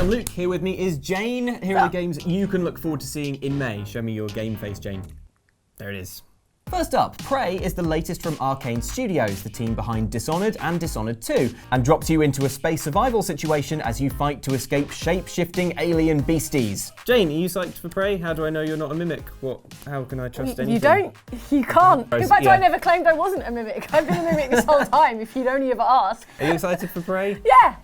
I'm Luke. Here with me is Jane. Here are the games you can look forward to seeing in May. Show me your game face, Jane. There it is. First up, Prey is the latest from Arcane Studios, the team behind Dishonored and Dishonored 2, and drops you into a space survival situation as you fight to escape shape-shifting alien beasties. Jane, are you psyched for Prey? How do I know you're not a mimic? How can I trust anything? You don't. You can't. In fact, I never claimed I wasn't a mimic. I've been a mimic this whole time, if you'd only ever ask. Are you excited for Prey? Yeah,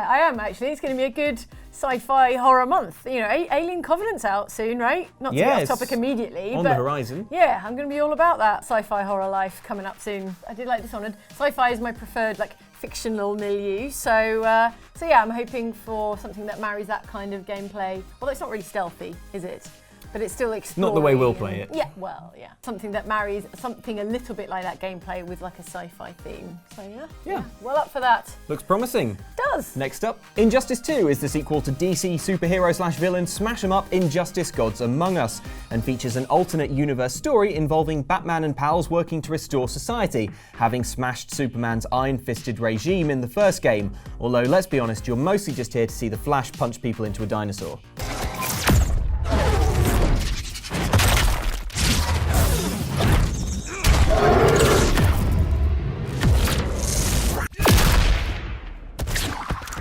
I am actually. It's going to be a good sci-fi horror month. You know, Alien Covenant's out soon, right? Not to get off topic immediately, on the horizon. Yeah, I'm going to be all about that sci-fi horror life coming up soon. I did like Dishonored. Sci-fi is my preferred, fictional milieu. So yeah, I'm hoping for something that marries that kind of gameplay. Although it's not really stealthy, is it? But it's still exploring. Not the way we'll play it. Yeah, well, yeah. Something that marries something a little bit like that gameplay with a sci-fi theme. So yeah. Well up for that. Looks promising. Does. Next up, Injustice 2 is the sequel to DC superhero/villain smash 'em up Injustice Gods Among Us, and features an alternate universe story involving Batman and pals working to restore society, having smashed Superman's iron-fisted regime in the first game. Although, let's be honest, you're mostly just here to see the Flash punch people into a dinosaur.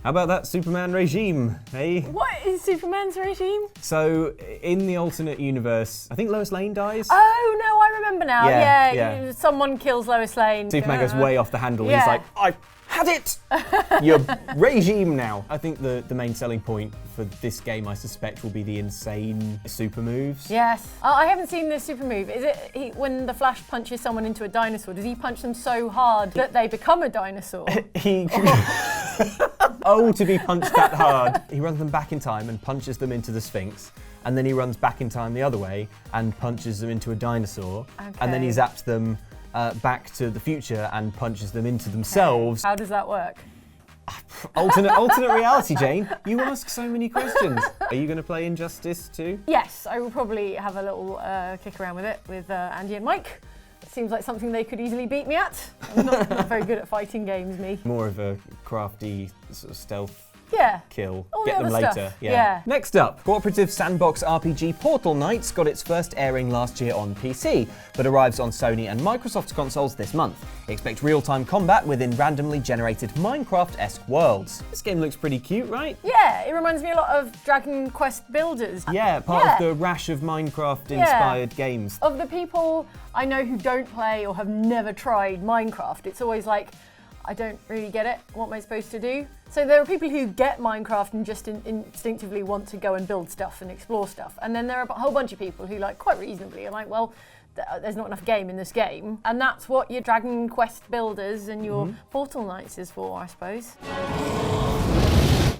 How about that Superman regime, eh? What is Superman's regime? So, in the alternate universe, I think Lois Lane dies? Oh, no, I remember now. Yeah. Someone kills Lois Lane. Superman goes way off the handle. Yeah. He's like, I had it! Your regime now. I think the main selling point for this game, I suspect, will be the insane super moves. Yes. I haven't seen this super move. Is it when the Flash punches someone into a dinosaur, does he punch them so hard that they become a dinosaur? Oh, to be punched that hard. He runs them back in time and punches them into the Sphinx, and then he runs back in time the other way and punches them into a dinosaur, and then he zaps them back to the future and punches them into themselves. How does that work? Alternate reality, Jane. You ask so many questions. Are you going to play Injustice 2? Yes, I will probably have a little kick around with it with Andy and Mike. It seems like something they could easily beat me at. I'm not very good at fighting games, me. More of a crafty sort of stealth kill. All Get the them other later. stuff. Yeah. Next up, cooperative sandbox RPG Portal Knights got its first airing last year on PC, but arrives on Sony and Microsoft's consoles this month. Expect real-time combat within randomly generated Minecraft-esque worlds. This game looks pretty cute, right? Yeah, it reminds me a lot of Dragon Quest Builders. Yeah, part of the rash of Minecraft-inspired games. Of the people I know who don't play or have never tried Minecraft, it's always like, I don't really get it. What am I supposed to do? So there are people who get Minecraft and just instinctively want to go and build stuff and explore stuff. And then there are a whole bunch of people who, quite reasonably, are like, well, there's not enough game in this game. And that's what your Dragon Quest Builders and your Portal Knights is for, I suppose.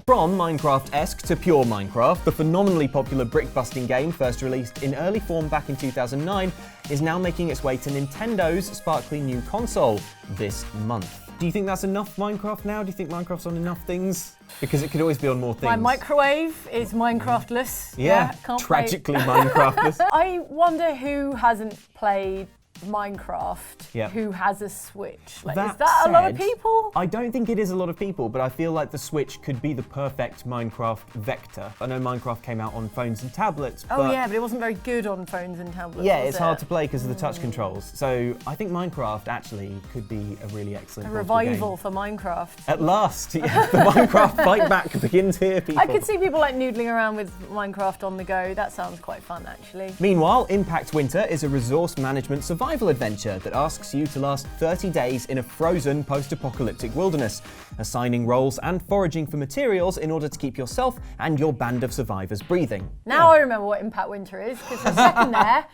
From Minecraft-esque to pure Minecraft, the phenomenally popular brick-busting game, first released in early form back in 2009, is now making its way to Nintendo's sparkly new console this month. Do you think that's enough Minecraft now? Do you think Minecraft's on enough things? Because it could always be on more things. My microwave is Minecraftless. Yeah, can't tragically Minecraftless. I wonder who hasn't played Minecraft who has a Switch. Is that a lot of people? I don't think it is a lot of people, but I feel like the Switch could be the perfect Minecraft vector. I know Minecraft came out on phones and tablets, but it wasn't very good on phones and tablets. Yeah, it's hard to play because of the touch controls. So I think Minecraft actually could be a really excellent revival game. For Minecraft. At last, the Minecraft fight back begins here, people. I could see people noodling around with Minecraft on the go. That sounds quite fun, actually. Meanwhile, Impact Winter is a resource management survival adventure that asks you to last 30 days in a frozen post-apocalyptic wilderness, assigning roles and foraging for materials in order to keep yourself and your band of survivors breathing. Now I remember what Impact Winter is, because for a second there,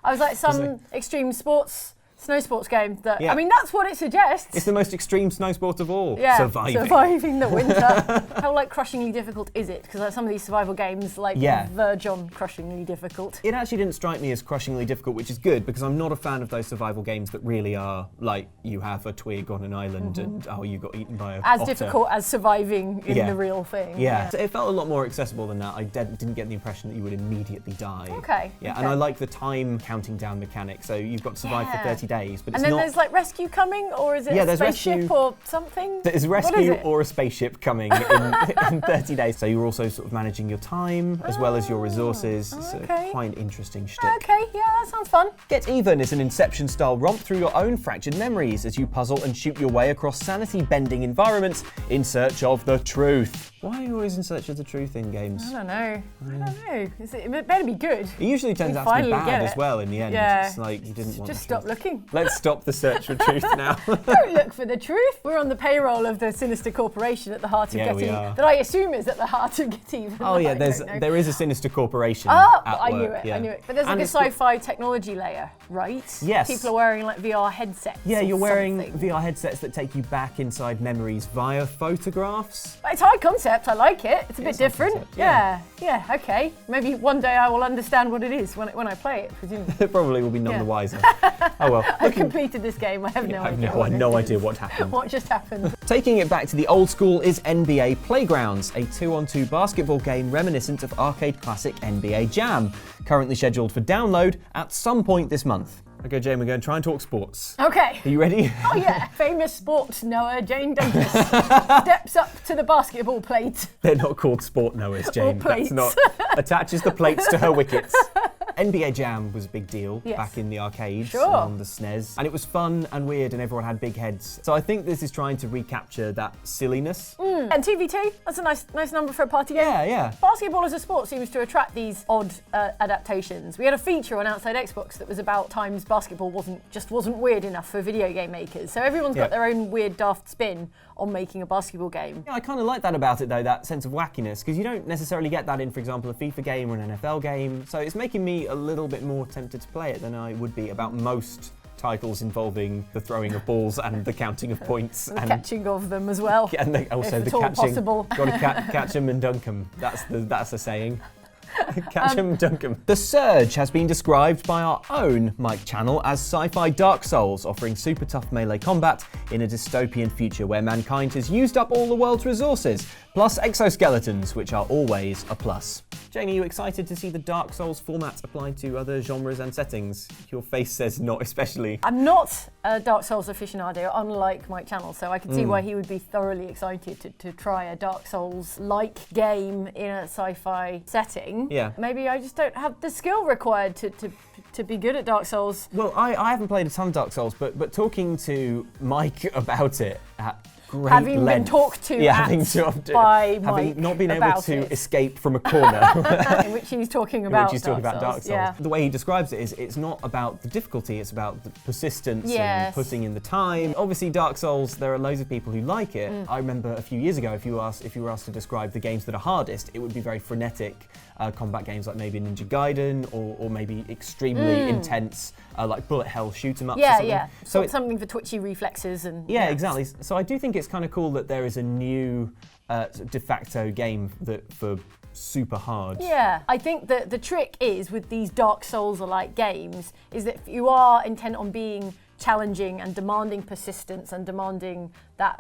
I was like some extreme snow sports game that, I mean, that's what it suggests. It's the most extreme snow sport of all. Yeah, surviving the winter. How crushingly difficult is it? Because some of these survival games verge on crushingly difficult. It actually didn't strike me as crushingly difficult, which is good, because I'm not a fan of those survival games that really are like you have a twig on an island and you got eaten by a otter. Difficult as surviving in the real thing. Yeah. So it felt a lot more accessible than that. I didn't get the impression that you would immediately die. Okay. Yeah, and I like the time counting down mechanic. So you've got to survive for 30 days. days, but And it's then not... there's like rescue coming, or is it a there's spaceship rescue. or something? There's What is rescue it? or a spaceship coming in 30 days. So you're also sort of managing your time as well as your resources. It's okay. quite an interesting shtick. Okay, yeah, that sounds fun. Get Even is an Inception-style romp through your own fractured memories as you puzzle and shoot your way across sanity-bending environments in search of the truth. Why are you always in search of the truth in games? I don't know. It better be good. It usually turns out to be finally bad get as it. well in the end. Yeah. It's like you didn't want Just the stop truth. looking. Let's stop the search for truth now. Don't look for the truth. We're on the payroll of the sinister corporation at the heart of Yeah, we Get are. Even, that I assume is at the heart of Get Even. Oh yeah, I don't know. there is a sinister corporation Oh, at I work. knew it. Yeah. I knew it. But there's like And a it's got- sci-fi technology layer, right? Yes. People are wearing like VR headsets. Yeah, or you're wearing something. VR headsets that take you back inside memories via photographs. It's high concept. I like it. It's a bit It's high different. concept, Yeah. Okay. Maybe one day I will understand what it is when I play it. Presumably. It probably will be none the wiser. Oh well. I've completed this game. I have no I have idea. no idea what happened. What just happened? Taking it back to the old school is NBA Playgrounds, a 2-on-2 basketball game reminiscent of arcade classic NBA Jam, currently scheduled for download at some point this month. Okay, Jane, we're going to try and talk sports. Okay. Are you ready? Oh yeah, famous sports knower Jane Douglas steps up to the basketball plate. They're not called sport knowers, Jane. plates. That's not. Attaches the plates to her wickets. NBA Jam was a big deal Yes. back in the arcades Sure. and on the SNES. And it was fun and weird and everyone had big heads. So I think this is trying to recapture that silliness. And 2v2, that's a nice number for a party game. Yeah. Basketball as a sport seems to attract these odd adaptations. We had a feature on Outside Xbox that was about times basketball wasn't weird enough for video game makers. So everyone's got their own weird daft spin on making a basketball game. Yeah, I kind of like that about it though, that sense of wackiness, because you don't necessarily get that in, for example, a FIFA game or an NFL game. So it's making me a little bit more tempted to play it than I would be about most titles involving the throwing of balls and the counting of points And catching of them as well. and also if the at all catching. possible. Got to catch them and dunk them. That's the saying. Catch 'em, dunk 'em. The Surge has been described by our own Mike channel as sci-fi Dark Souls, offering super tough melee combat in a dystopian future where mankind has used up all the world's resources, plus exoskeletons, which are always a plus. Jane, are you excited to see the Dark Souls format applied to other genres and settings? Your face says not especially. I'm not a Dark Souls aficionado, unlike Mike Channel, so I can see why he would be thoroughly excited to try a Dark Souls-like game in a sci-fi setting. Yeah. Maybe I just don't have the skill required to be good at Dark Souls. Well, I haven't played a ton of Dark Souls, but talking to Mike about it at great Having been length, talked to having by Mike having not been able about to it. escape from a corner. in which he's talking In about which he's talking about Dark Souls. Yeah. The way he describes it is it's not about the difficulty, it's about the persistence and Yes. putting in the time. Obviously, Dark Souls, there are loads of people who like it. I remember a few years ago, if you were asked to describe the games that are hardest, it would be very frenetic combat games like maybe Ninja Gaiden or maybe extremely intense like bullet hell shoot 'em ups or something. Yeah. So So something for twitchy reflexes and yeah, exactly. So I do think it's kind of cool that there is a new de facto game for super hard. Yeah, I think that the trick is with these Dark Souls-like games is that if you are intent on being challenging and demanding persistence and demanding that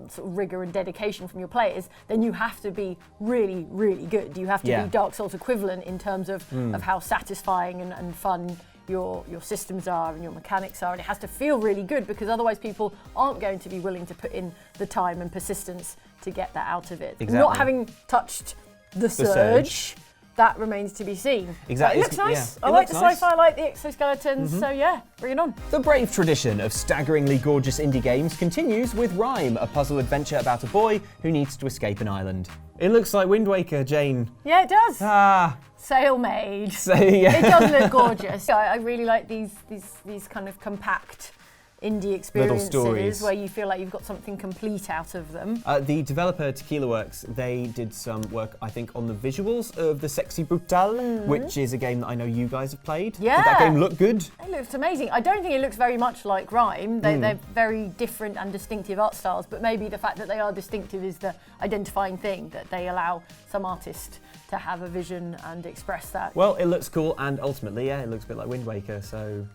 sort of rigor and dedication from your players, then you have to be really, really good. You have to be Dark Souls equivalent in terms of how satisfying and fun your systems are and your mechanics are, and it has to feel really good because otherwise people aren't going to be willing to put in the time and persistence to get that out of it. Exactly. Not having touched the Surge, that remains to be seen. Exactly. But it looks nice. Yeah. I It like looks the nice. sci-fi, I like the exoskeletons, so yeah, bring it on. The brave tradition of staggeringly gorgeous indie games continues with Rime, a puzzle adventure about a boy who needs to escape an island. It looks like Wind Waker, Jane. Yeah, it does. Sail made. So yeah. It does look gorgeous. I really like these kind of compact indie experiences stories. where you feel like you've got something complete out of them. The developer Tequila Works, they did some work, I think, on the visuals of the Sexy Brutale, which is a game that I know you guys have played. Yeah. Did that game look good? It looks amazing. I don't think it looks very much like Rime. They're very different and distinctive art styles, but maybe the fact that they are distinctive is the identifying thing, that they allow some artist to have a vision and express that. Well, it looks cool, and ultimately, yeah, it looks a bit like Wind Waker, so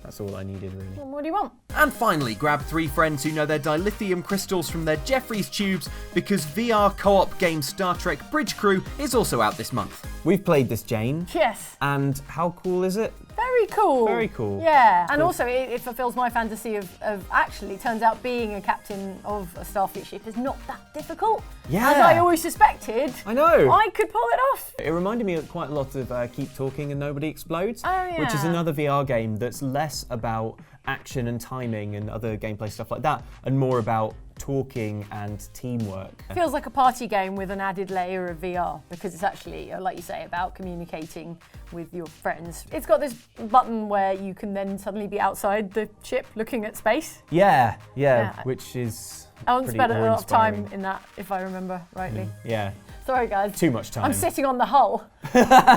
that's all I needed, really. Well, what do you want? And finally, grab 3 friends who know their dilithium crystals from their Jeffries tubes because VR co-op game Star Trek Bridge Crew is also out this month. We've played this, Jane, Yes. and how cool is it? Very cool. Very cool. Yeah, and also it fulfills my fantasy of actually turns out being a captain of a Starfleet ship is not that difficult. Yeah. As I always suspected. I know. I could pull it off. It reminded me of quite a lot of Keep Talking and Nobody Explodes, Oh, which is yeah. another VR game that's less about action and timing and other gameplay stuff like that, and more about talking and teamwork. Feels like a party game with an added layer of VR because it's actually, like you say, about communicating with your friends. It's got this button where you can then suddenly be outside the ship looking at space. Yeah, Yeah. which is Alan pretty spent a lot of time awe-inspiring. in that, if I remember rightly. Yeah, Sorry, guys. too much time. I'm sitting on the hull.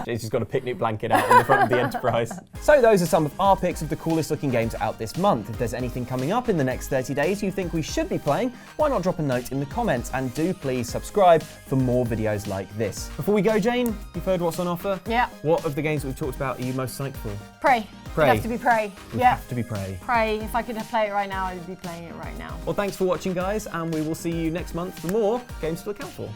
She's just got a picnic blanket out in the front of the Enterprise. So those are some of our picks of the coolest looking games out this month. If there's anything coming up in the next 30 days you think we should be playing, why not drop a note in the comments, and do please subscribe for more videos like this. Before we go, Jane, you've heard what's on offer? Yeah. What of the games that we've talked about are you most psyched for? Prey. Prey. It'd have to be Prey. We Yeah. have to be Prey. Prey. If I could play it right now, I'd be playing it right now. Well, thanks for watching, guys, and we will see you next month for more games to look out for.